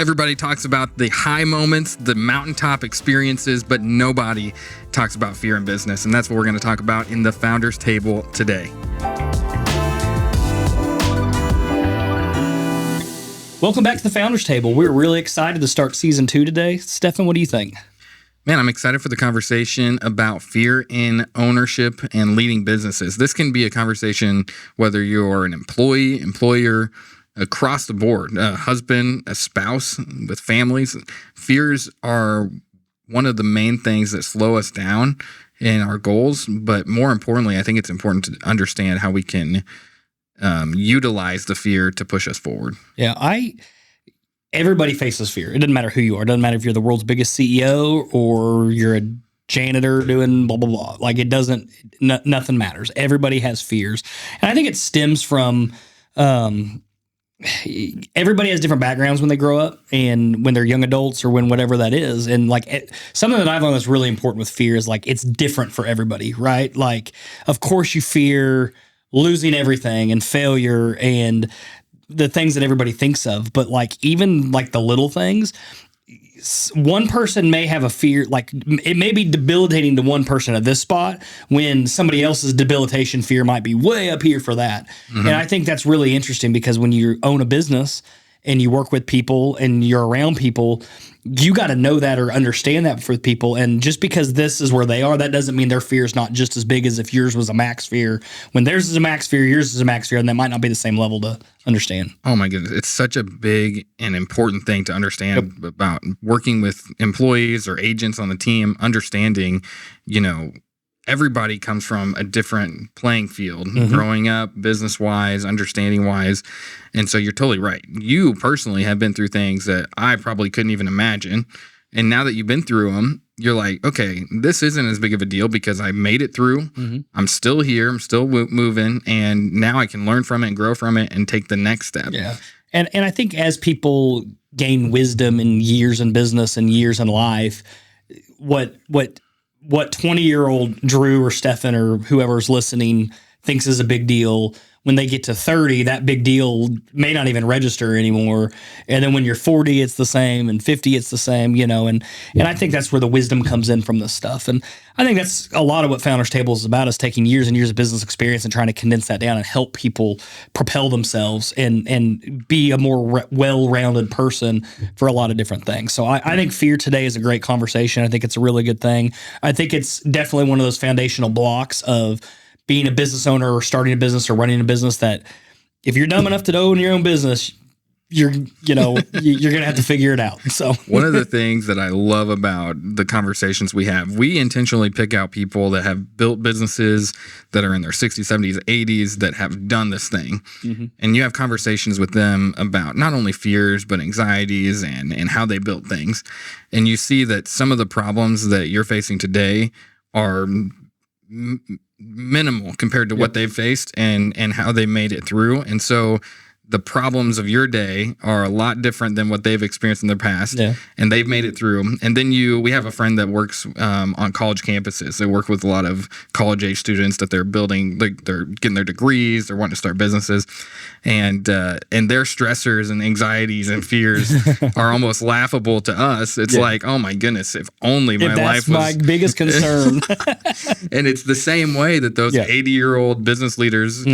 Everybody talks about the high moments, the mountaintop experiences, but nobody talks about fear in business. And that's what we're going to talk about in the Founders Table today. Welcome back to the Founders Table. We're really excited to start season 2 today. Stefan, what do you think? Man, I'm excited for the conversation about fear in ownership and leading businesses. This can be a conversation whether you're an employee, employer, across the board, a husband, a spouse, with families. Fears are one of the main things that slow us down in our goals. But more importantly, I think it's important to understand how we can utilize the fear to push us forward. Yeah, everybody faces fear. It doesn't matter who you are. It doesn't matter if you're the world's biggest CEO or you're a janitor doing blah, blah, blah. Like nothing matters. Everybody has fears. And I think it stems from everybody has different backgrounds when they grow up and when they're young adults or when whatever that is. And like something that I've learned that's really important with fear is like it's different for everybody, right? Like, of course you fear losing everything and failure and the things that everybody thinks of, but like even like the little things, one person may have a fear, like it may be debilitating to one person at this spot when somebody else's debilitation fear might be way up here for that. Mm-hmm. And I think that's really interesting because when you own a business and you work with people and you're around people, you got to know that or understand that for people. And just because this is where they are, that doesn't mean their fear is not just as big as if yours was a max fear. When theirs is a max fear, yours is a max fear, and that might not be the same level to understand. Oh my goodness. It's such a big and important thing to understand about working with employees or agents on the team, understanding, everybody comes from a different playing field, growing up, business-wise, understanding-wise. And so you're totally right. You personally have been through things that I probably couldn't even imagine. And now that you've been through them, you're like, okay, this isn't as big of a deal because I made it through. Mm-hmm. I'm still here. I'm still moving. And now I can learn from it and grow from it and take the next step. Yeah. And I think as people gain wisdom in years in business and years in life, what 20-year-old Drew or Stefan or whoever's listening thinks is a big deal, when they get to 30, that big deal may not even register anymore. And then when you're 40, it's the same, and 50, it's the same, and I think that's where the wisdom comes in from this stuff. And I think that's a lot of what Founders Table is about, is taking years and years of business experience and trying to condense that down and help people propel themselves and be a more well-rounded person for a lot of different things. So I think fear today is a great conversation. I think it's a really good thing. I think it's definitely one of those foundational blocks of being a business owner or starting a business or running a business that if you're dumb enough to own your own business, you're going to have to figure it out. So one of the things that I love about the conversations we have, we intentionally pick out people that have built businesses that are in their 60s, 70s, 80s that have done this thing. Mm-hmm. And you have conversations with them about not only fears, but anxieties and how they built things. And you see that some of the problems that you're facing today are minimal compared to what they've faced and how they made it through. And so the problems of your day are a lot different than what they've experienced in their past, and they've made it through. And then we have a friend that works on college campuses. They work with a lot of college age students that they're building, like they're getting their degrees, they're wanting to start businesses, and their stressors and anxieties and fears are almost laughable to us. It's like, oh my goodness, if only my life was my biggest concern. And it's the same way that those 80-year-old business leaders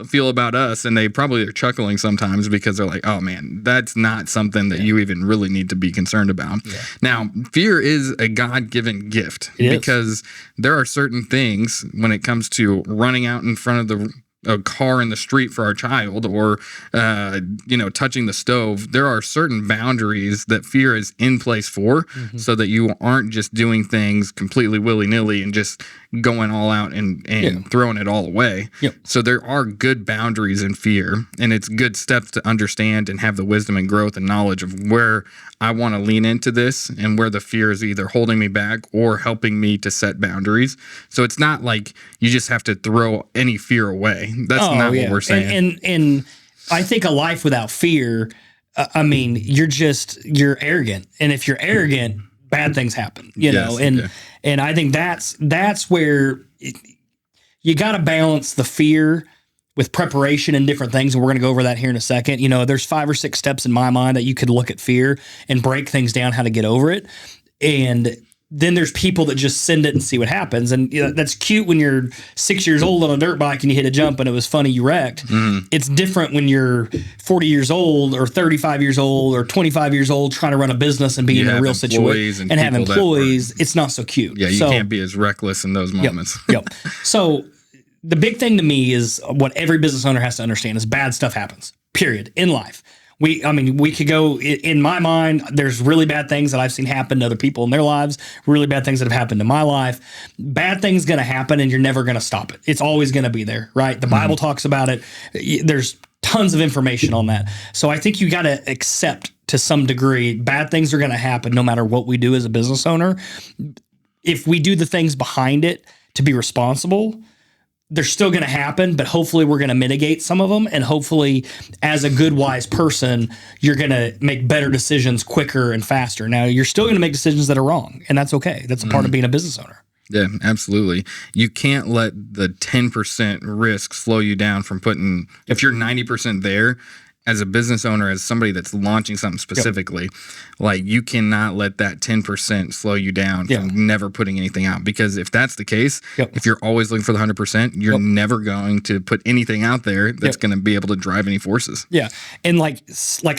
feel about us, and they probably are chuckling sometimes because they're like, oh man, that's not something that you even really need to be concerned about. Yeah. Now, fear is a God-given gift because there are certain things when it comes to running out in front of a car in the street for our child or, touching the stove. There are certain boundaries that fear is in place for so that you aren't just doing things completely willy-nilly and just going all out and throwing it all away. Yep. So there are good boundaries in fear, and it's good steps to understand and have the wisdom and growth and knowledge of where I want to lean into this and where the fear is either holding me back or helping me to set boundaries. So it's not like you just have to throw any fear away. That's not what we're saying. And I think a life without fear, you're arrogant. And if you're arrogant, bad things happen, know, and I think that's where you got to balance the fear with preparation and different things, and we're going to go over that here in a second. There's 5 or 6 steps in my mind that you could look at fear and break things down, how to get over it. And then there's people that just send it and see what happens. And that's cute when you're 6 years old on a dirt bike and you hit a jump and it was funny, you wrecked. It's different when you're 40 years old or 35 years old or 25 years old trying to run a business and be in a real situation and have employees. It's not so cute. Yeah, you can't be as reckless in those moments. Yep. So the big thing to me is what every business owner has to understand is bad stuff happens, period, in life. We could go, in my mind, there's really bad things that I've seen happen to other people in their lives, really bad things that have happened to my life. Bad things going to happen and you're never going to stop it. It's always going to be there, right? The Bible talks about it. There's tons of information on that. So I think you got to accept to some degree, bad things are going to happen no matter what we do as a business owner. If we do the things behind it to be responsible, they're still going to happen, but hopefully we're going to mitigate some of them. And hopefully as a good, wise person, you're going to make better decisions quicker and faster. Now you're still going to make decisions that are wrong, and that's okay. That's a part of being a business owner. Yeah, absolutely. You can't let the 10% risk slow you down from putting, if you're 90% there, as a business owner, as somebody that's launching something specifically, like you cannot let that 10% slow you down from never putting anything out. Because if that's the case, if you're always looking for the 100%, you're never going to put anything out there that's going to be able to drive any forces. Yeah. And like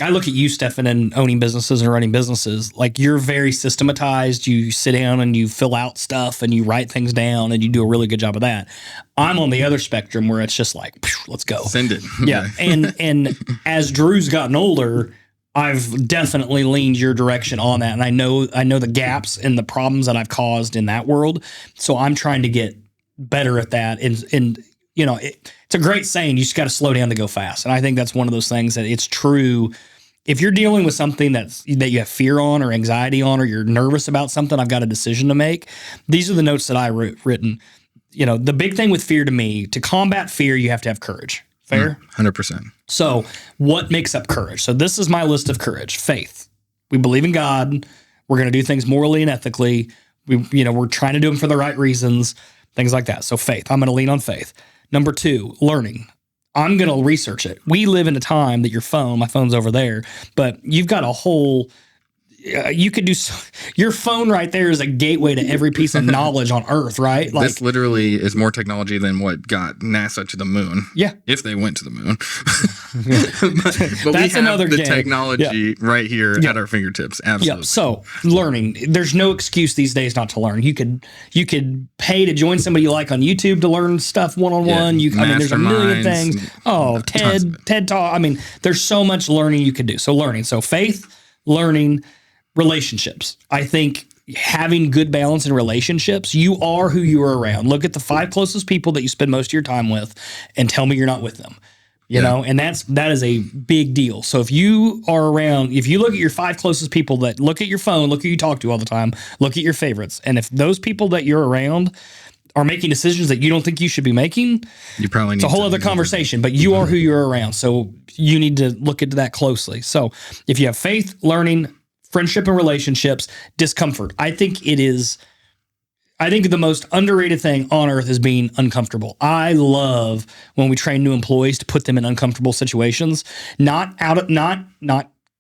I look at you, Stefan, and owning businesses and running businesses, like you're very systematized. You sit down and you fill out stuff and you write things down and you do a really good job of that. I'm on the other spectrum where it's just like, let's go. Send it. Yeah. And as Drew's gotten older, I've definitely leaned your direction on that. And I know the gaps and the problems that I've caused in that world. So I'm trying to get better at that. And it's a great saying, you just got to slow down to go fast. And I think that's one of those things that it's true. If you're dealing with something that you have fear on or anxiety on, or you're nervous about something, I've got a decision to make. These are the notes that I written. The big thing with fear to me, to combat fear, you have to have courage. Fair? 100%. So what makes up courage? So this is my list of courage. Faith. We believe in God. We're going to do things morally and ethically. We're trying to do them for the right reasons, things like that. So faith. I'm going to lean on faith. Number 2, learning. I'm going to research it. We live in a time that my phone's over there, but you've got a whole... you could do your phone right there is a gateway to every piece of knowledge on Earth, right? Like, this literally is more technology than what got NASA to the moon. Yeah, if they went to the moon. but that's we have another the game. Technology right here at our fingertips. Absolutely. Yeah. So learning, there's no excuse these days not to learn. You could pay to join somebody you like on YouTube to learn stuff one-on-one. There's a million things. Oh, TED Talk. There's so much learning you could do. So learning. So faith, learning. Relationships. I think having good balance in relationships, you are who you are around. Look at the 5 closest people that you spend most of your time with and tell me you're not with them. You know, and that is a big deal. So if you are around, if you look at your 5 closest people that look at your phone, look who you talk to all the time, look at your favorites. And if those people that you're around are making decisions that you don't think you should be making, you probably need it's a whole other conversation, but you are who you're around. So you need to look into that closely. So if you have faith, learning, friendship and relationships, discomfort. I think the most underrated thing on earth is being uncomfortable. I love when we train new employees to put them in uncomfortable situations, not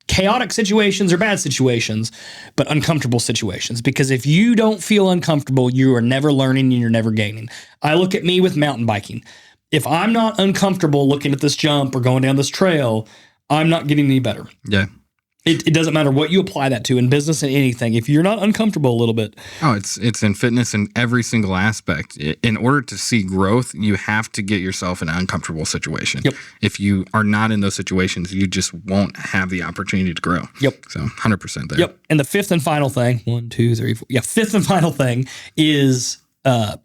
chaotic situations or bad situations, but uncomfortable situations. Because if you don't feel uncomfortable, you are never learning and you're never gaining. I look at me with mountain biking. If I'm not uncomfortable looking at this jump or going down this trail, I'm not getting any better. Yeah. It doesn't matter what you apply that to in business and anything. If you're not uncomfortable a little bit. Oh, it's in fitness in every single aspect. In order to see growth, you have to get yourself in an uncomfortable situation. Yep. If you are not in those situations, you just won't have the opportunity to grow. Yep. So 100% there. Yep. And the fifth and final thing, 1, 2, 3, 4. Yeah. Fifth and final thing is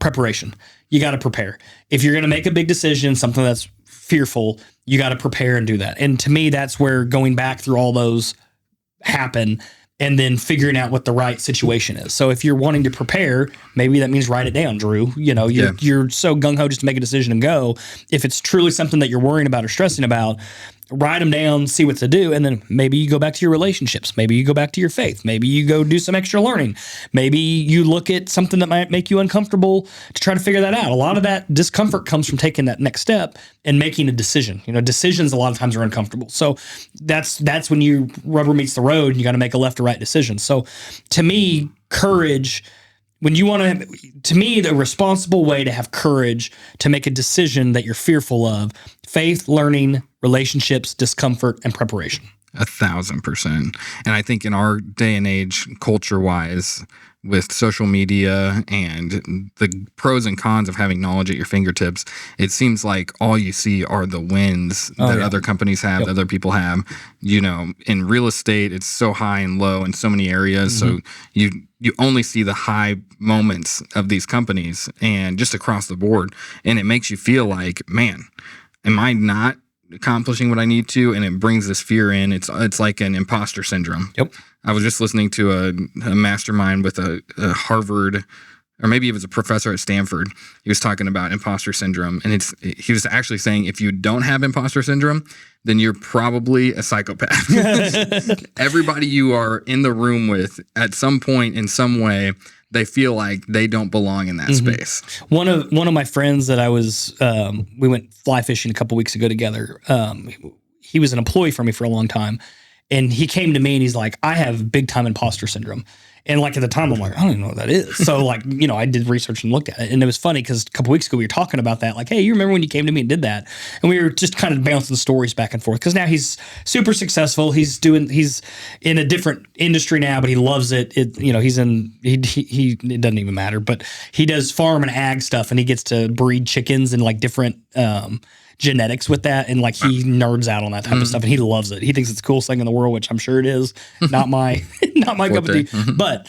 preparation. You got to prepare. If you're going to make a big decision, something that's fearful, you got to prepare and do that. And to me, that's where going back through all those happen and then figuring out what the right situation is. So if you're wanting to prepare, maybe that means write it down, Drew. You're so gung-ho just to make a decision and go. If it's truly something that you're worrying about or stressing about, write them down, see what to do. And then maybe you go back to your relationships. Maybe you go back to your faith. Maybe you go do some extra learning. Maybe you look at something that might make you uncomfortable to try to figure that out. A lot of that discomfort comes from taking that next step and making a decision. Decisions a lot of times are uncomfortable. So that's when you rubber meets the road and you got to make a left or right decision. So to me, courage, when you want to me, the responsible way to have courage to make a decision that you're fearful of: faith, learning, relationships, discomfort, and preparation. 1,000%. And I think in our day and age, culture-wise, with social media and the pros and cons of having knowledge at your fingertips, it seems like all you see are the wins that other companies have, that other people have. In real estate, it's so high and low in so many areas. So you only see the high moments of these companies and just across the board. And it makes you feel like, man, am I not accomplishing what I need to? And it brings this fear in. It's like an imposter syndrome. Yep. I was just listening to a mastermind with a Harvard, or maybe it was a professor at Stanford. He was talking about imposter syndrome. And he was actually saying, if you don't have imposter syndrome, then you're probably a psychopath. Everybody you are in the room with at some point in some way, they feel like they don't belong in that space. One of my friends that I was, we went fly fishing a couple weeks ago together. He was an employee for me for a long time. And he came to me and he's like, I have big time imposter syndrome. And like at the time, I'm like, I don't even know what that is. So like, I did research and looked at it. And it was funny because a couple weeks ago we were talking about that. Like, hey, you remember when you came to me and did that? And we were just kind of bouncing stories back and forth because now he's super successful. He's in a different industry now, but he loves it. It doesn't even matter, but he does farm and ag stuff and he gets to breed chickens and like different, genetics with that, and like he nerds out on that type of stuff, and he loves it. He thinks it's the coolest thing in the world, which I'm sure it is. Not my cup of tea. But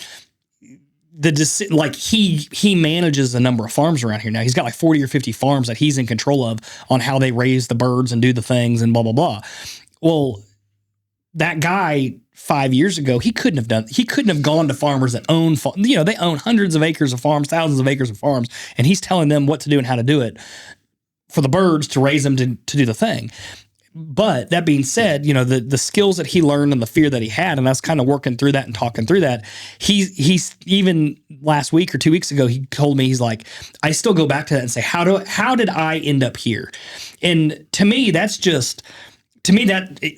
he manages a number of farms around here now. He's got like 40 or 50 farms that he's in control of on how they raise the birds and do the things and blah blah blah. Well, that guy 5 years ago, he couldn't have gone to farmers that own, they own hundreds of acres of farms, thousands of acres of farms, and he's telling them what to do and how to do it for the birds to raise them to do the thing. But that being said, the skills that he learned and the fear that he had, and that's kind of working through that and talking through that. He's even last week or 2 weeks ago, he told me, he's like, I still go back to that and say, how did I end up here? And to me, that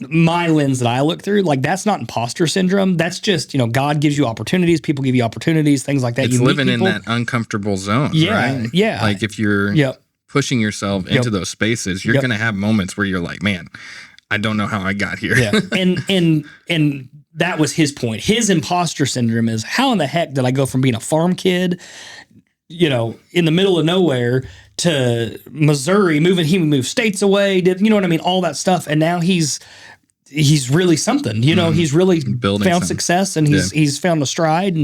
my lens that I look through, like that's not imposter syndrome. That's just, God gives you opportunities, people give you opportunities, things like that. It's living in that uncomfortable zone, right? Yeah. Like if you're pushing yourself into those spaces, you're going to have moments where you're like, man, I don't know how I got here. Yeah. And that was his point. His imposter syndrome is, how in the heck did I go from being a farm kid, in the middle of nowhere, to Missouri, he moved states away, all that stuff. And now he's really something, he's really found success, and he's found a stride,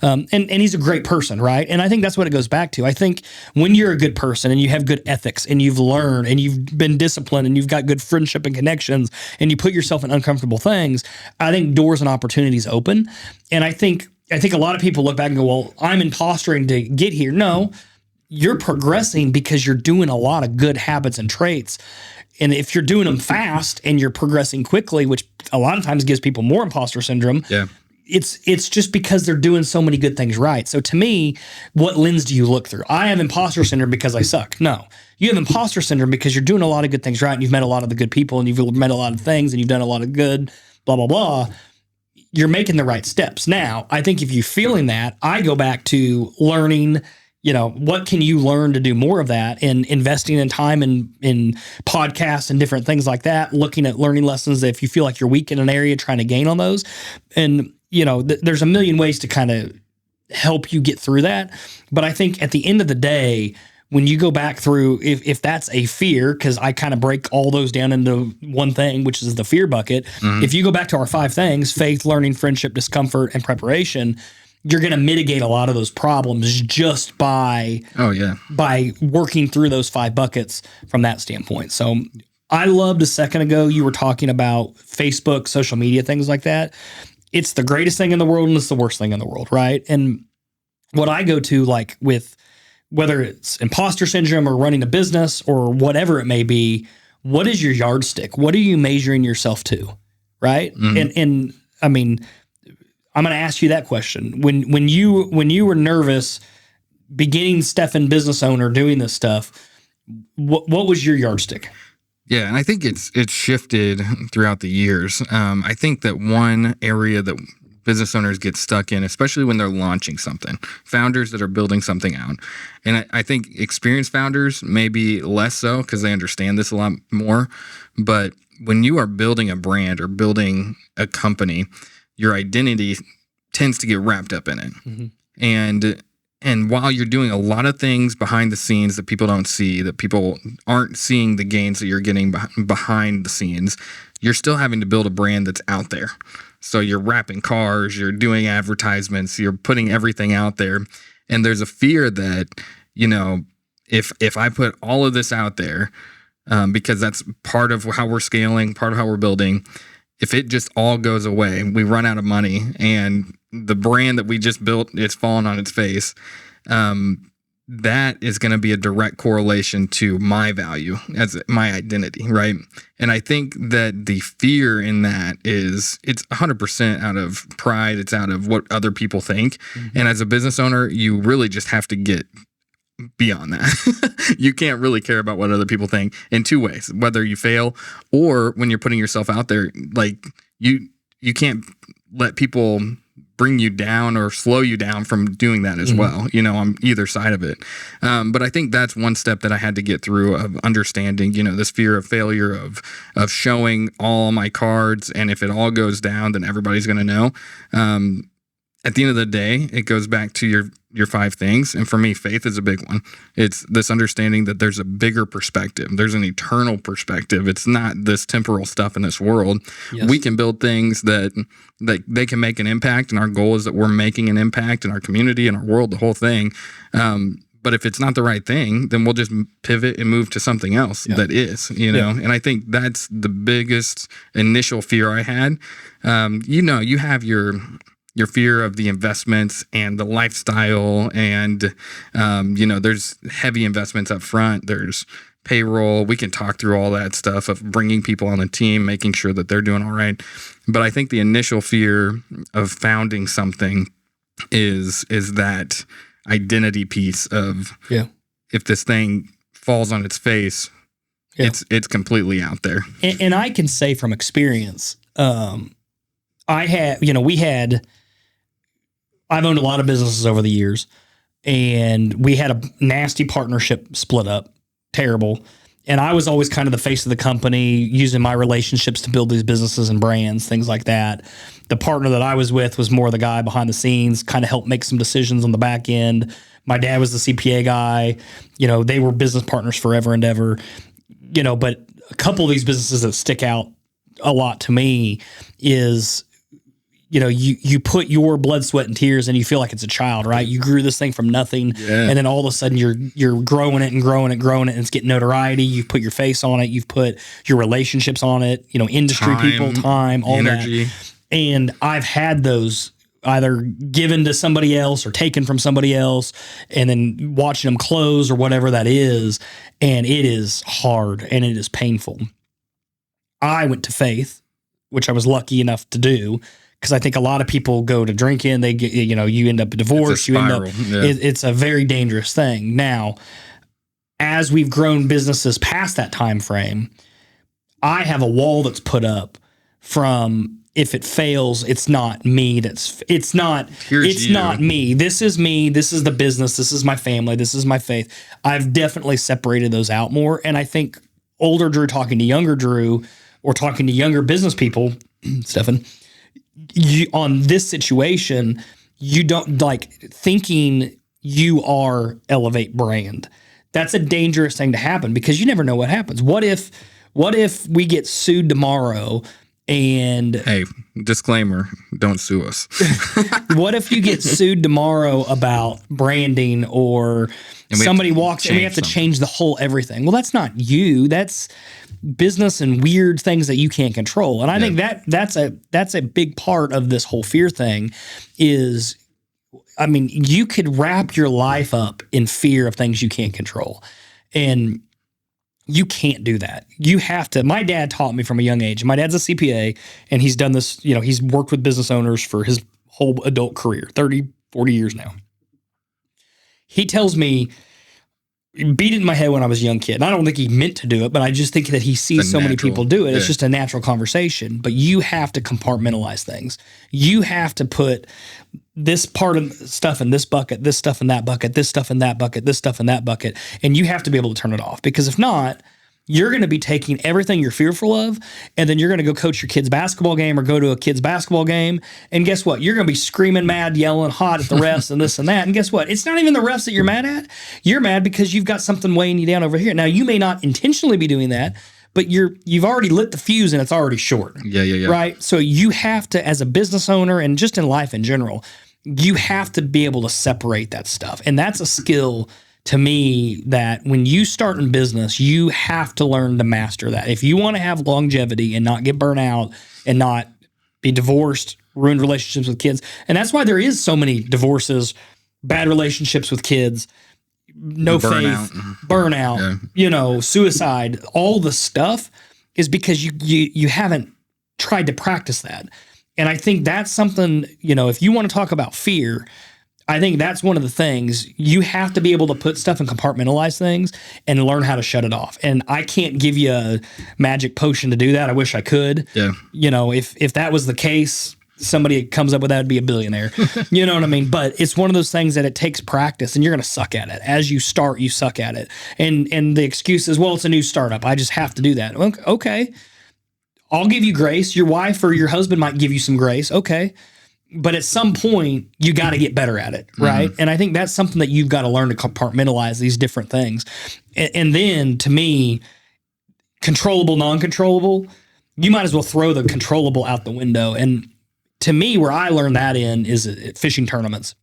and he's a great person. Right. And I think that's what it goes back to. I think when you're a good person and you have good ethics and you've learned and you've been disciplined and you've got good friendship and connections and you put yourself in uncomfortable things, I think doors and opportunities open. And I think a lot of people look back and go, well, I'm impostering to get here. No, you're progressing because you're doing a lot of good habits and traits. And if you're doing them fast and you're progressing quickly, which a lot of times gives people more imposter syndrome, it's just because they're doing so many good things right. So to me, what lens do you look through? I have imposter syndrome because I suck. No, you have imposter syndrome because you're doing a lot of good things right, and you've met a lot of the good people, and you've met a lot of things, and you've done a lot of good, blah, blah, blah. You're making the right steps. Now, I think if you're feeling that, I go back to learning, what can you learn to do more of that, and investing in time in podcasts and different things like that, looking at learning lessons if you feel like you're weak in an area, trying to gain on those. And, there's a million ways to kind of help you get through that. But I think at the end of the day, when you go back through, if that's a fear, because I kind of break all those down into one thing, which is the fear bucket. If you go back to our 5 things: faith, learning, friendship, discomfort, and preparation, you're going to mitigate a lot of those problems just by working through those 5 buckets from that standpoint. So I loved a second ago you were talking about Facebook, social media, things like that. It's the greatest thing in the world and it's the worst thing in the world, right? And what I go to, like with whether it's imposter syndrome or running a business or whatever it may be, what is your yardstick? What are you measuring yourself to? Right. Mm-hmm. And I mean, I'm going to ask you that question. When you were nervous beginning Stefan business owner doing this stuff, what was your yardstick? Yeah, and I think it's shifted throughout the years. I think that one area that business owners get stuck in, especially when they're launching something, founders that are building something out, and I think experienced founders maybe less so because they understand this a lot more. But when you are building a brand or building a company, your identity tends to get wrapped up in it. Mm-hmm. And while you're doing a lot of things behind the scenes that people don't see, that people aren't seeing the gains that you're getting behind the scenes, you're still having to build a brand that's out there. So you're wrapping cars, you're doing advertisements, you're putting everything out there. And there's a fear that, if I put all of this out there, because that's part of how we're scaling, part of how we're building, if it just all goes away, we run out of money and the brand that we just built, it's fallen on its face. That is going to be a direct correlation to my value as my identity, right? And I think that the fear in that it's 100% out of pride. It's out of what other people think. Mm-hmm. And as a business owner, you really just have to get beyond that. You can't really care about what other people think in two ways, whether you fail or when you're putting yourself out there, like you can't let people bring you down or slow you down from doing that as well, on either side of it. But I think that's one step that I had to get through of understanding, this fear of failure, of showing all my cards. And if it all goes down, then everybody's going to know. At the end of the day, it goes back to your 5 things. And for me, faith is a big one. It's this understanding that there's a bigger perspective. There's an eternal perspective. It's not this temporal stuff in this world. Yes. We can build things that they can make an impact. And our goal is that we're making an impact in our community, in our world, the whole thing. But if it's not the right thing, then we'll just pivot and move to something else that is, And I think that's the biggest initial fear I had. You have your fear of the investments and the lifestyle and, there's heavy investments up front. There's payroll. We can talk through all that stuff of bringing people on the team, making sure that they're doing all right. But I think the initial fear of founding something is that identity piece of if this thing falls on its face, it's completely out there. And I can say from experience, I've owned a lot of businesses over the years, and we had a nasty partnership split up, terrible. And I was always kind of the face of the company, using my relationships to build these businesses and brands, things like that. The partner that I was with was more the guy behind the scenes, kind of helped make some decisions on the back end. My dad was the CPA guy. They were business partners forever and ever. But a couple of these businesses that stick out a lot to me is, you put your blood, sweat, and tears, and you feel like it's a child, right? You grew this thing from nothing, and then all of a sudden you're growing it and growing it, and it's getting notoriety. You've put your face on it. You've put your relationships on it. Industry people, time, all energy. That. And I've had those either given to somebody else or taken from somebody else, and then watching them close or whatever that is, and it is hard and it is painful. I went to faith, which I was lucky enough to do. Because I think a lot of people go to drinking, they get, you end up divorced, it's a very dangerous thing. Now, as we've grown businesses past that time frame, I have a wall that's put up from, if it fails, it's not me. It's not me. This is me. This is the business. This is my family. This is my faith. I've definitely separated those out more. And I think older Drew talking to younger Drew, or talking to younger business people, Stefan, on this situation, you don't thinking you are Elevate brand. That's a dangerous thing to happen, because you never know what happens. What if we get sued tomorrow and... Hey, disclaimer, don't sue us. What if you get sued tomorrow about branding, or somebody walks and we have to change the whole everything? Well, that's not you. That's business and weird things that you can't control. And I think that's a big part of this whole fear thing is, you could wrap your life up in fear of things you can't control. And You can't do that. You have to. My dad taught me from a young age. My dad's a CPA, and he's done this, he's worked with business owners for his whole adult career, 30, 40 years now. He tells me, beat it in my head when I was a young kid. And I don't think he meant to do it, but I just think that he sees so many people do it. Yeah. It's just a natural conversation. But you have to compartmentalize things. You have to put this part of stuff in this bucket, this stuff in that bucket, this stuff in that bucket, this stuff in that bucket. And you have to be able to turn it off, because if not, you're going to be taking everything you're fearful of, and then you're going to go coach your kid's basketball game or go to a kid's basketball game. And guess what? You're going to be screaming mad, yelling hot at the refs and this and that. And guess what? It's not even the refs that you're mad at. You're mad because you've got something weighing you down over here. Now, you may not intentionally be doing that, but you've already lit the fuse and it's already short. Yeah. Right? So you have to, as a business owner and just in life in general, you have to be able to separate that stuff. And that's a skill to me that when you start in business, you have to learn to master that. If you want to have longevity and not get burnt out and not be divorced, ruined relationships with kids. And that's why there is so many divorces, bad relationships with kids, no faith, burnout, suicide, all the stuff is because you haven't tried to practice that. And I think that's something, if you want to talk about fear, I think that's one of the things. You have to be able to put stuff and compartmentalize things and learn how to shut it off. And I can't give you a magic potion to do that. I wish I could. Yeah. If that was the case, somebody that comes up with that would be a billionaire. You know what I mean? But it's one of those things that it takes practice, and you're going to suck at it. As you start, you suck at it. And the excuse is, well, it's a new startup. I just have to do that. Okay. I'll give you grace. Your wife or your husband might give you some grace. Okay. But at some point, you got to get better at it, right? Mm-hmm. And I think that's something that you've got to learn to compartmentalize these different things. And then, to me, controllable, non-controllable, you might as well throw the controllable out the window. And to me, where I learned that is at fishing tournaments.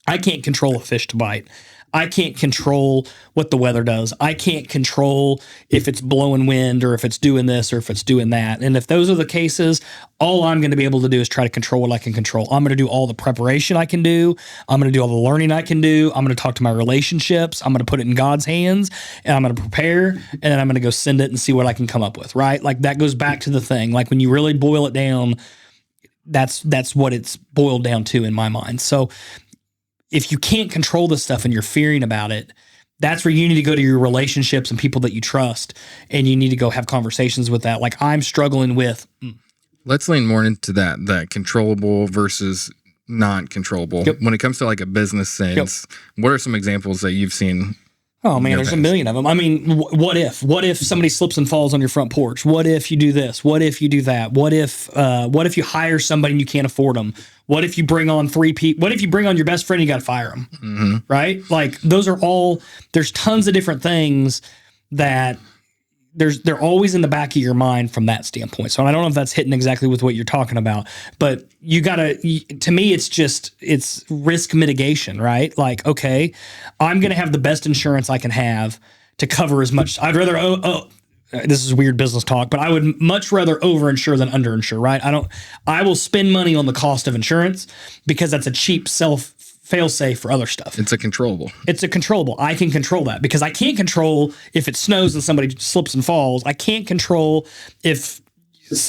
I can't control a fish to bite. I can't control what the weather does. I can't control if it's blowing wind or if it's doing this or if it's doing that. And if those are the cases, all I'm going to be able to do is try to control what I can control. I'm going to do all the preparation I can do. I'm going to do all the learning I can do. I'm going to talk to my relationships. I'm going to put it in God's hands, and I'm going to prepare, and then I'm going to go send it and see what I can come up with, right? Like, that goes back to the thing. Like, when you really boil it down, that's what it's boiled down to in my mind. So if you can't control this stuff and you're fearing about it, that's where you need to go to your relationships and people that you trust, and you need to go have conversations with that. Like, I'm struggling with. Let's lean more into that controllable versus non-controllable. Yep. When it comes to like a business sense, what are some examples that you've seen? Oh man, there's a million of them. I mean, what if somebody slips and falls on your front porch? What if you do this? What if you do that? What if you hire somebody and you can't afford them? What if you bring on 3 people? What if you bring on your best friend and you got to fire them? Mm-hmm. Right? Like, those are all, there's tons of different things that they're always in the back of your mind from that standpoint. So I don't know if that's hitting exactly with what you're talking about, but to me, it's risk mitigation, right? Like, okay, I'm going to have the best insurance I can have to cover as much. I'd rather, this is weird business talk, but I would much rather overinsure than underinsure, right? I will spend money on the cost of insurance because that's a cheap fail-safe for other stuff. It's a controllable. I can control that because I can't control if it snows and somebody slips and falls. I can't control if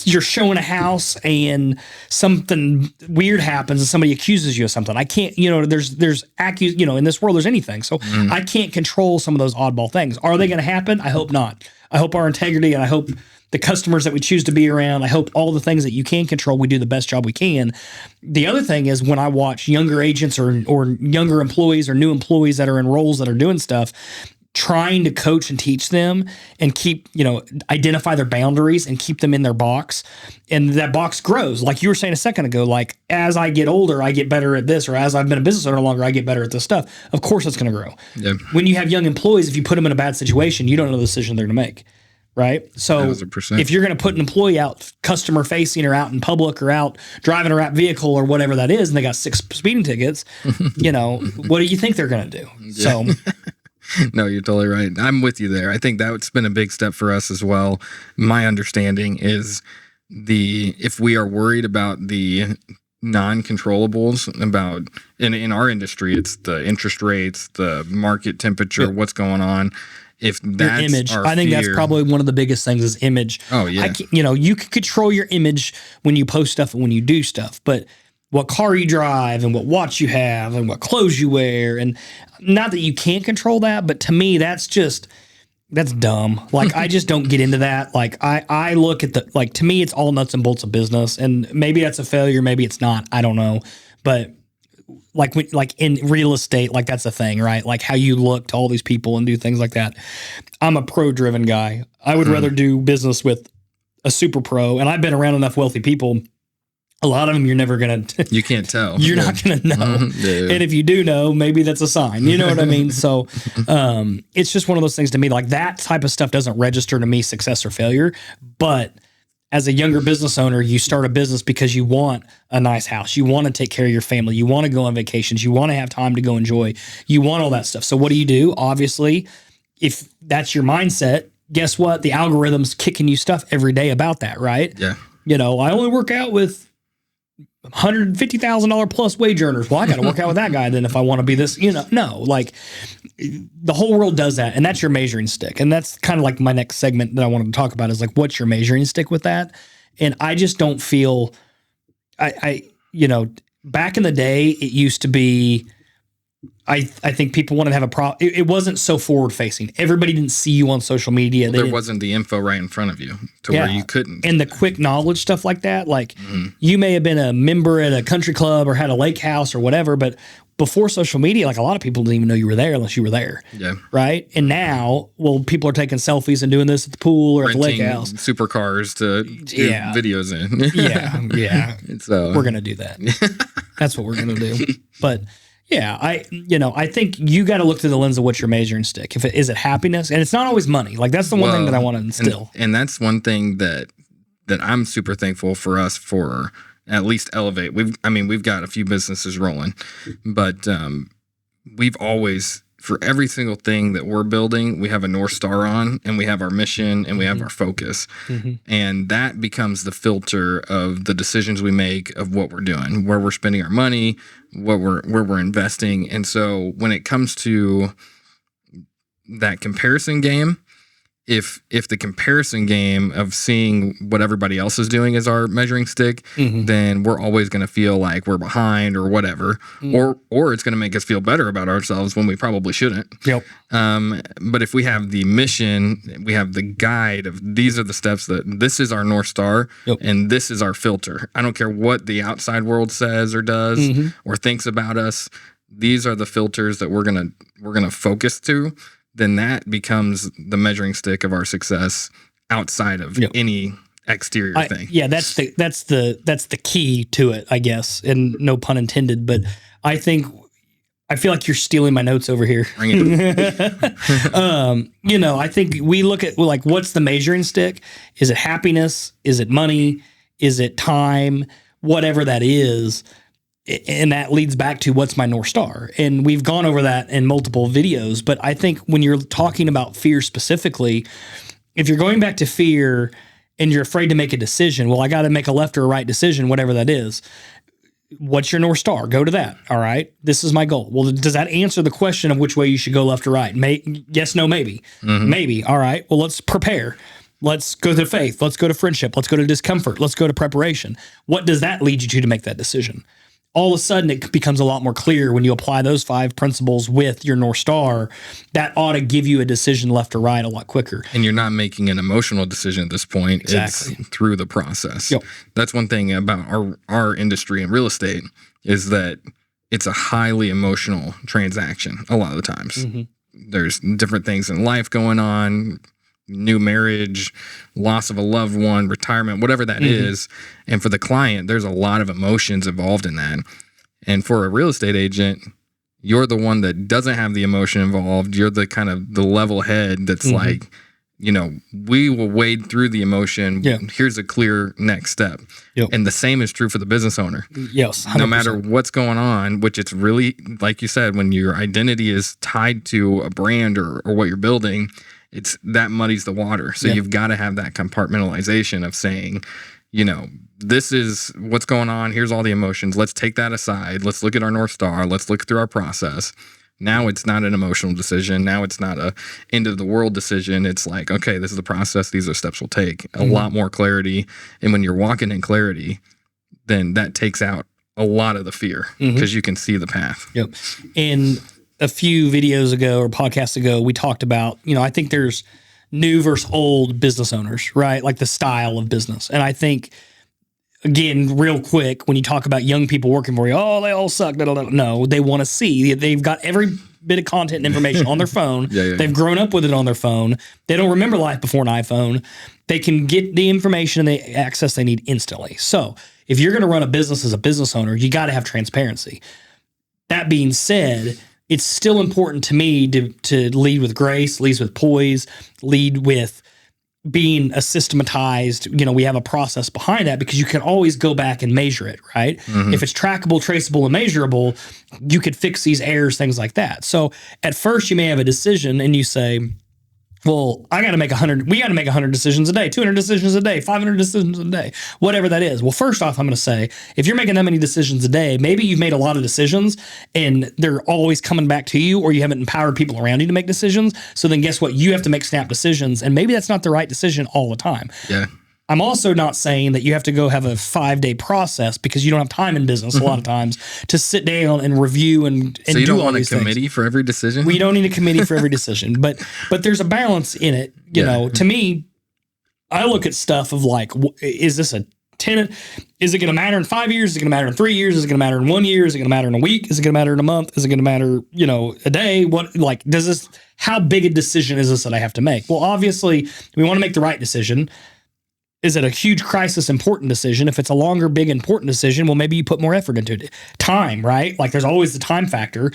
you're showing a house and something weird happens and somebody accuses you of something. I can't, there's in this world, there's anything. So I can't control some of those oddball things. Are they going to happen? I hope not. I hope our integrity, and I hope the customers that we choose to be around, I hope all the things that you can control, we do the best job we can. The other thing is, when I watch younger agents or younger employees or new employees that are in roles that are doing stuff, trying to coach and teach them and keep, identify their boundaries and keep them in their box. And that box grows. Like you were saying a second ago, like, as I get older, I get better at this, or as I've been a business owner longer, I get better at this stuff. Of course it's going to grow. Yep. When you have young employees, if you put them in a bad situation, you don't know the decision they're going to make. Right. So 100%. If you're going to put an employee out customer facing or out in public or out driving a wrapped vehicle or whatever that is, and they got 6 speeding tickets, what do you think they're going to do? Yeah. So no, you're totally right. I'm with you there. I think that's been a big step for us as well. My understanding is if we are worried about the non-controllables about in our industry, it's the interest rates, the market temperature, what's going on. if your that's image. our I think that's fear- probably one of the biggest things is image. Oh, yeah. You can control your image when you post stuff and when you do stuff, but what car you drive and what watch you have and what clothes you wear, and not that you can't control that, but to me, that's dumb. Like, I just don't get into that. Like, I look at to me, it's all nuts and bolts of business, and maybe that's a failure. Maybe it's not. I don't know. But like in real estate, like that's a thing, right? Like how you look to all these people and do things like that. I'm a pro driven guy. I would rather do business with a super pro, and I've been around enough wealthy people. A lot of them you're never going to... You can't tell. You're not going to know. Yeah. And if you do know, maybe that's a sign. You know what I mean? So it's just one of those things to me. Like that type of stuff doesn't register to me success or failure. But as a younger business owner, you start a business because you want a nice house. You want to take care of your family. You want to go on vacations. You want to have time to go enjoy. You want all that stuff. So what do? Obviously, if that's your mindset, guess what? The algorithm's kicking you stuff every day about that, right? Yeah. I only work out with $150,000 plus wage earners. Well, I got to work out with that guy then if I want to be this, no, like the whole world does that. And that's your measuring stick. And that's kind of like my next segment that I wanted to talk about is like, what's your measuring stick with that? And I just don't feel back in the day, it used to be, I think people wanted to have a problem. It wasn't so forward facing. Everybody didn't see you on social media. There wasn't the info right in front of you to where you couldn't. And the quick knowledge stuff like that, like you may have been a member at a country club or had a lake house or whatever, but before social media, like a lot of people didn't even know you were there unless you were there. Yeah. Right. And now, people are taking selfies and doing this at the pool or Renting at the lake house. Supercars to do videos in. Yeah. So we're going to do that. That's what we're going to do. But yeah, I think you got to look through the lens of what's your measuring stick. Is it happiness? And it's not always money. Like that's the one thing that I want to instill. And that's one thing that I'm super thankful for us for at least Elevate. We've got a few businesses rolling, but we've always, for every single thing that we're building, we have a North Star on, and we have our mission, and we have our focus. And that becomes the filter of the decisions we make, of what we're doing, where we're spending our money, where we're investing. And so when it comes to that comparison game, if the comparison game of seeing what everybody else is doing is our measuring stick, then we're always going to feel like we're behind or whatever, or it's going to make us feel better about ourselves when we probably shouldn't. Yep. But if we have the mission, we have the guide of these are the steps that this is our North Star, and this is our filter. I don't care what the outside world says or does or thinks about us. These are the filters that we're gonna focus to. Then that becomes the measuring stick of our success outside of any exterior thing. Yeah, that's the key to it, I guess, and no pun intended. But I feel like you're stealing my notes over here. Bring it. I think we look at like what's the measuring stick? Is it happiness? Is it money? Is it time? Whatever that is. And that leads back to what's my North Star. And we've gone over that in multiple videos. But I think when you're talking about fear specifically, if you're going back to fear and you're afraid to make a decision, well, I got to make a left or a right decision, whatever that is. What's your North Star? Go to that. All right. This is my goal. Well, does that answer the question of which way you should go, left or right? Yes, no, maybe. Maybe. All right. Well, let's prepare. Let's go to faith. Let's go to friendship. Let's go to discomfort. Let's go to preparation. What does that lead you to make that decision? All of a sudden, it becomes a lot more clear when you apply those 5 principles with your North Star. That ought to give you a decision left or right a lot quicker. And you're not making an emotional decision at this point. Exactly. It's through the process. Yep. That's one thing about our industry in real estate is that it's a highly emotional transaction a lot of the times. There's different things in life going on, new marriage, loss of a loved one, retirement, whatever that is. And for the client, there's a lot of emotions involved in that. And for a real estate agent, you're the one that doesn't have the emotion involved. You're the kind of the level head that's like, we will wade through the emotion. Yeah. Here's a clear next step. Yep. And the same is true for the business owner. Yes. 100%. No matter what's going on, which it's really, like you said, when your identity is tied to a brand or what you're building, it's that muddies the water. So you've got to have that compartmentalization of saying, this is what's going on. Here's all the emotions. Let's take that aside. Let's look at our North Star. Let's look through our process. Now it's not an emotional decision. Now it's not a end of the world decision. It's like, okay, this is the process. These are steps we'll take. A lot more clarity. And when you're walking in clarity, then that takes out a lot of the fear because you can see the path. Yep. And a few videos ago or podcasts ago, we talked about, I think there's new versus old business owners, right? Like the style of business. And I think, again, real quick, when you talk about young people working for you, oh, they all suck. No, they want to see. They've got every bit of content and information on their phone. They've grown up with it on their phone. They don't remember life before an iPhone. They can get the information and the access they need instantly. So if you're going to run a business as a business owner, you got to have transparency. That being said, it's still important to me to lead with grace, lead with poise, lead with being a systematized, we have a process behind that because you can always go back and measure it, right? If it's trackable, traceable, and measurable, you could fix these errors, things like that. So at first you may have a decision and you say, well, we got to make 100 decisions a day, 200 decisions a day, 500 decisions a day, whatever that is. Well, first off, I'm going to say, if you're making that many decisions a day, maybe you've made a lot of decisions and they're always coming back to you, or you haven't empowered people around you to make decisions. So then guess what? You have to make snap decisions, and maybe that's not the right decision all the time. Yeah. I'm also not saying that you have to go have a 5-day process because you don't have time in business a lot of times to sit down and review and so you do don't all want these a committee for every decision? We don't need a committee for every decision, but there's a balance in it. To me, I look at stuff of like, is this a tenant? Is it going to matter in 5 years? Is it going to matter in 3 years? Is it going to matter in 1 year? Is it going to matter in a week? Is it going to matter in a month? Is it going to matter, a day? How big a decision is this that I have to make? Well, obviously we want to make the right decision. Is it a huge crisis important decision? If it's a longer, big, important decision, well, maybe you put more effort into it. Time, right? Like there's always the time factor.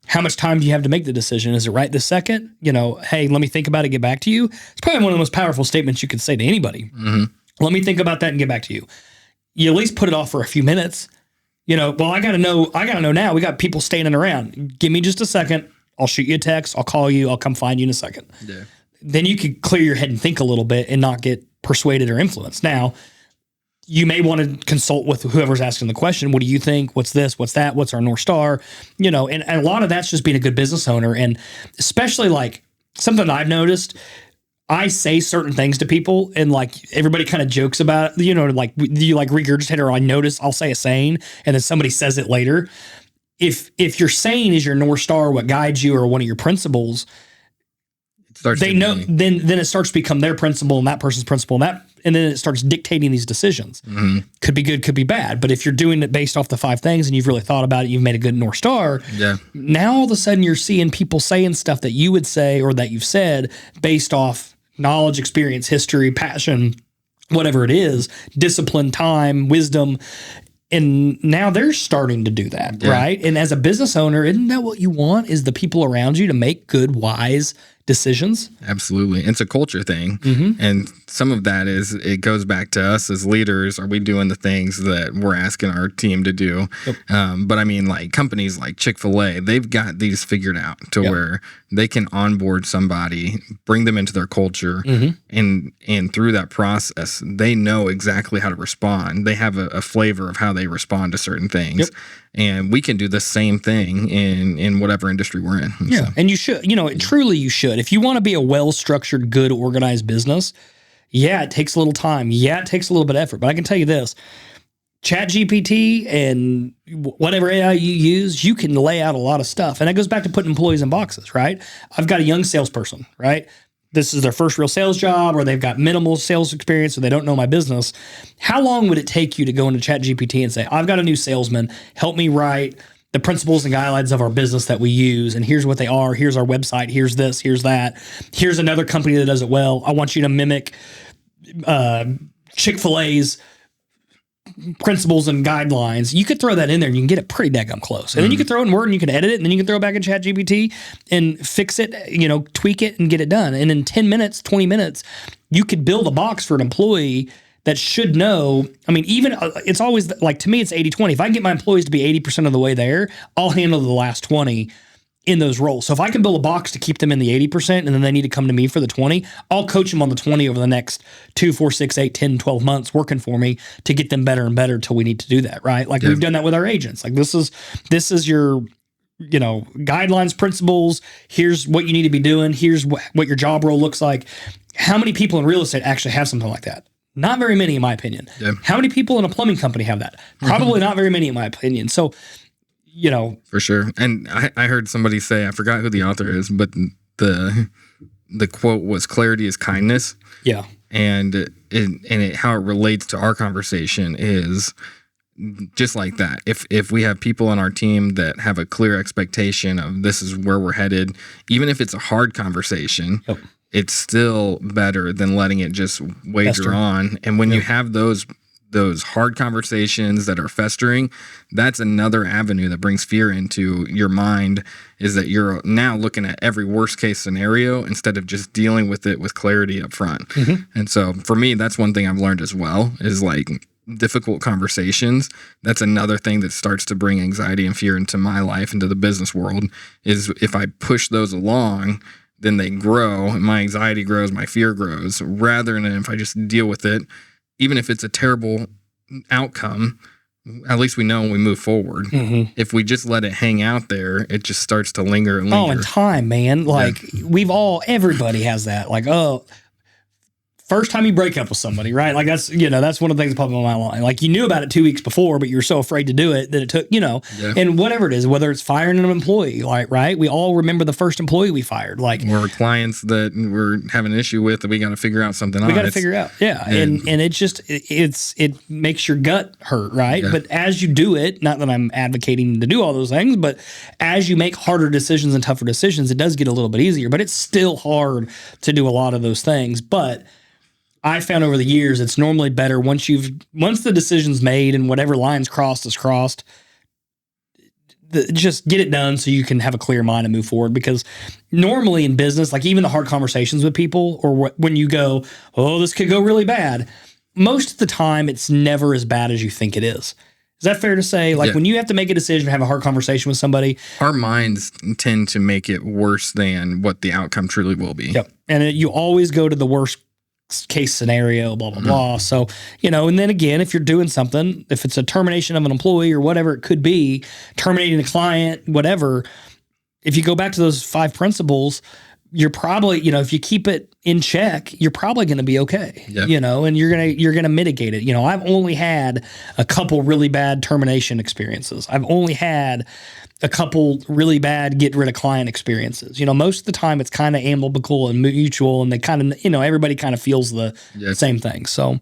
How much time do you have to make the decision? Is it right this second? Hey, let me think about it, get back to you. It's probably one of the most powerful statements you could say to anybody. Let me think about that and get back to you. You at least put it off for a few minutes. Well, I got to know now. We got people standing around. Give me just a second. I'll shoot you a text. I'll call you. I'll come find you in a second. Yeah. Then you could clear your head and think a little bit and not get persuaded or influenced. Now, you may want to consult with whoever's asking the question. What do you think? What's this? What's that? What's our North Star? And a lot of that's just being a good business owner. And especially like something I've noticed, I say certain things to people and like everybody kind of jokes about it, like do you like regurgitate, or I'll say a saying and then somebody says it later. If your saying is your North Star, what guides you, or one of your principles, they know, then it starts to become their principle and that person's principle, and then it starts dictating these decisions. Could be good, could be bad. But if you're doing it based off the 5 things and you've really thought about it, you've made a good North Star. Yeah. Now all of a sudden you're seeing people saying stuff that you would say or that you've said based off knowledge, experience, history, passion, whatever it is, discipline, time, wisdom. And now they're starting to do that, right? And as a business owner, isn't that what you want? Is the people around you to make good, wise decisions? Absolutely. It's a culture thing. And some of that is, it goes back to us as leaders. Are we doing the things that we're asking our team to do? But I mean, like companies like Chick-fil-A, they've got these figured out to where they can onboard somebody, bring them into their culture, and through that process, they know exactly how to respond. They have a flavor of how they respond to certain things. And we can do the same thing in whatever industry we're in. Yeah. So. And you should, truly you should. If you want to be a well-structured, good, organized business, it takes a little time. It takes a little bit of effort. But I can tell you this, ChatGPT and whatever AI you use, you can lay out a lot of stuff. And that goes back to putting employees in boxes, right? I've got a young salesperson, right? This is their first real sales job, or they've got minimal sales experience, or they don't know my business. How long would it take you to go into ChatGPT and say, I've got a new salesman, help me write the principles and guidelines of our business that we use, and here's what they are, here's our website, here's this, here's that, here's another company that does it well. I want you to mimic Chick-fil-A's principles and guidelines. You could throw that in there and you can get it pretty daggum close. And then you can throw it in Word and you can edit it, and then you can throw it back in ChatGPT and fix it, tweak it and get it done. And in 10 minutes, 20 minutes, you could build a box for an employee that should know. I mean, even it's always like, to me, it's 80-20. If I can get my employees to be 80% of the way there, I'll handle the last 20 in those roles. So if I can build a box to keep them in the 80% and then they need to come to me for the 20, I'll coach them on the 20 over the next 2, 4, 6, 8, 10, 12 months working for me to get them better and better till we need to do that, right? Like we've done that with our agents. Like this is your guidelines, principles. Here's what you need to be doing. Here's what your job role looks like. How many people in real estate actually have something like that? Not very many, in my opinion. Yeah. How many people in a plumbing company have that? Probably not very many, in my opinion. So, For sure. And I heard somebody say, I forgot who the author is, but the quote was, clarity is kindness. Yeah. And how it relates to our conversation is just like that. If we have people on our team that have a clear expectation of this is where we're headed, even if it's a hard conversation, it's still better than letting it just wager on. And when you have those hard conversations that are festering, that's another avenue that brings fear into your mind, is that you're now looking at every worst case scenario instead of just dealing with it with clarity up front. And so for me, that's one thing I've learned as well, is like difficult conversations. That's another thing that starts to bring anxiety and fear into my life, into the business world, is if I push those along, then they grow, and my anxiety grows, my fear grows, rather than if I just deal with it, even if it's a terrible outcome, at least we know when we move forward. If we just let it hang out there, it just starts to linger and linger. Oh, and time, man. Like everybody has that. Like, first time you break up with somebody, right? Like that's one of the things that popped in my mind. Like you knew about it 2 weeks before, but you were so afraid to do it that it took, and whatever it is, whether it's firing an employee, like, right? We all remember the first employee we fired. Like, or clients that we're having an issue with that we got to figure out something on. We got to figure out. Yeah. And it makes your gut hurt, right? Yeah. But as you do it, not that I'm advocating to do all those things, but as you make harder decisions and tougher decisions, it does get a little bit easier, but it's still hard to do a lot of those things. But I found over the years, it's normally better once the decision's made and whatever line's crossed is crossed, just get it done so you can have a clear mind and move forward. Because normally in business, like even the hard conversations with people, or when you go, oh, this could go really bad, most of the time it's never as bad as you think it is. Is that fair to say? Like when you have to make a decision, have a hard conversation with somebody, our minds tend to make it worse than what the outcome truly will be. Yep. And you always go to the worst case scenario, blah, blah, blah. So, and then again, if you're doing something, if it's a termination of an employee or whatever it could be, terminating a client, whatever, if you go back to those 5 principles, you're probably, if you keep it in check, you're probably going to be okay, and you're going to mitigate it. I've only had a couple really bad termination experiences. I've only had a couple really bad get rid of client experiences. Most of the time it's kind of amicable and mutual, and they kind of, everybody kind of feels the same thing. So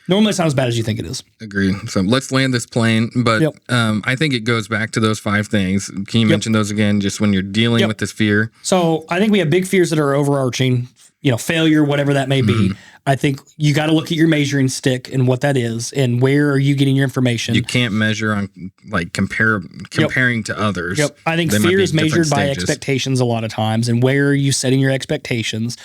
normally it's not as bad as you think it is. Agreed. So let's land this plane. But I think it goes back to those 5 things. Can you mention those again, just when you're dealing with this fear? So I think we have big fears that are overarching, failure, whatever that may be. I think you got to look at your measuring stick and what that is, and where are you getting your information. You can't measure on comparing to others. I think fear is measured by expectations a lot of times, and where are you setting your expectations?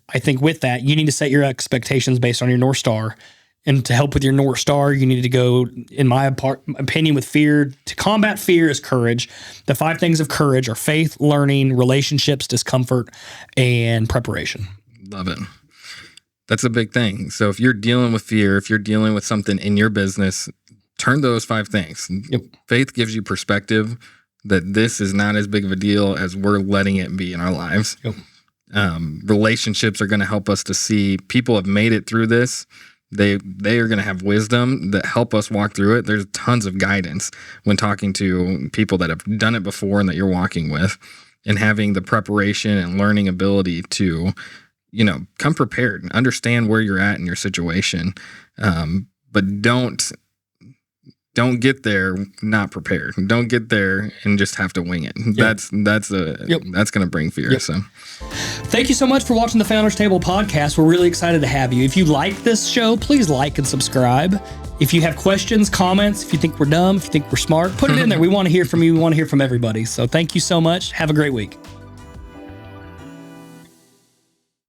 I think with that, you need to set your expectations based on your North Star. And to help with your North Star, you need to go, in my opinion, with fear. To combat fear is courage. The 5 things of courage are faith, learning, relationships, discomfort, and preparation. Love it. That's a big thing. So if you're dealing with fear, if you're dealing with something in your business, turn those 5 things. Faith gives you perspective that this is not as big of a deal as we're letting it be in our lives. Relationships are going to help us to see people have made it through this. They are going to have wisdom that help us walk through it. There's tons of guidance when talking to people that have done it before and that you're walking with, and having the preparation and learning ability to, come prepared and understand where you're at in your situation. But don't get there not prepared. Don't get there and just have to wing it. That's going to bring fear. So thank you so much for watching the Founders Table podcast. We're really excited to have you. If you like this show, please like and subscribe. If you have questions, comments, if you think we're dumb, if you think we're smart, put it in there. We want to hear from you. We want to hear from everybody. So thank you so much. Have a great week.